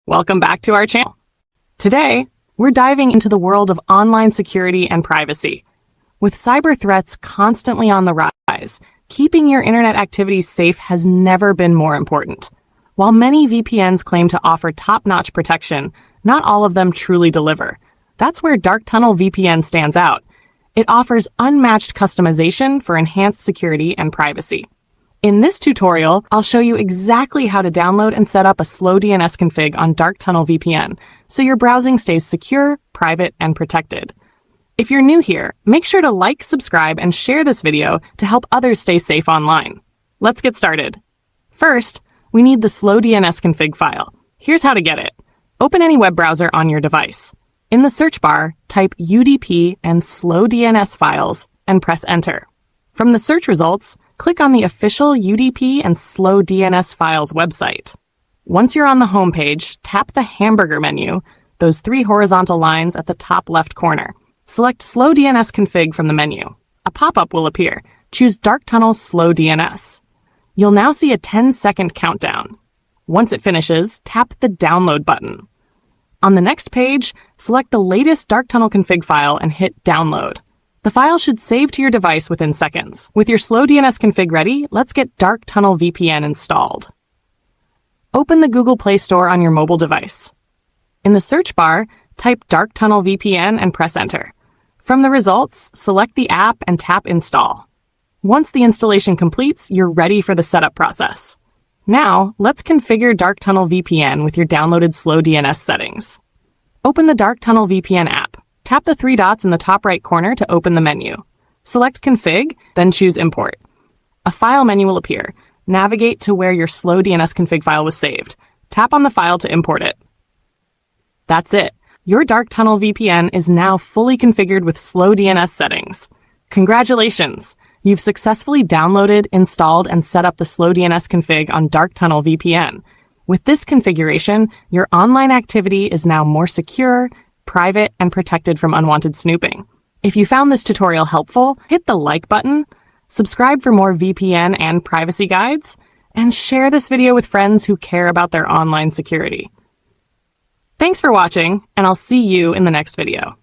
Welcome back to our channel. Today, we're diving into the world of online security and privacy. With cyber threats constantly on the rise, keeping your internet activities safe has never been more important. While many VPNs claim to offer top-notch protection, not all of them truly deliver. That's where Dark Tunnel VPN stands out. It offers unmatched customization for enhanced security and privacy. In this tutorial, I'll show you exactly how to download and set up a Slow DNS config on Dark Tunnel VPN, so your browsing stays secure, private, and protected. If you're new here, make sure to like, subscribe, and share this video to help others stay safe online. Let's get started. First, we need the Slow DNS config file. Here's how to get it. Open any web browser on your device. In the search bar, type UDP and Slow DNS files and press Enter. From the search results, click on the official UDP and Slow DNS files website. Once you're on the home page, tap the hamburger menu, those three horizontal lines at the top left corner. Select Slow DNS config from the menu. A pop-up will appear. Choose Dark Tunnel Slow DNS. You'll now see a 10-second countdown. Once it finishes, tap the Download button. On the next page, select the latest Dark Tunnel config file and hit Download. The file should save to your device within seconds. With your Slow DNS config ready, let's get Dark Tunnel VPN installed. Open the Google Play Store on your mobile device. In the search bar, type Dark Tunnel VPN and press Enter. From the results, select the app and tap Install. Once the installation completes, you're ready for the setup process. Now, let's configure Dark Tunnel VPN with your downloaded Slow DNS settings. Open the Dark Tunnel VPN app. Tap the three dots in the top right corner to open the menu. Select Config, then choose Import. A file menu will appear. Navigate to where your Slow DNS config file was saved. Tap on the file to import it. That's it. Your Dark Tunnel VPN is now fully configured with Slow DNS settings. Congratulations! You've successfully downloaded, installed, and set up the Slow DNS config on Dark Tunnel VPN. With this configuration, your online activity is now more secure, private, and protected from unwanted snooping. If you found this tutorial helpful, hit the like button, subscribe for more VPN and privacy guides, and share this video with friends who care about their online security. Thanks for watching, and I'll see you in the next video.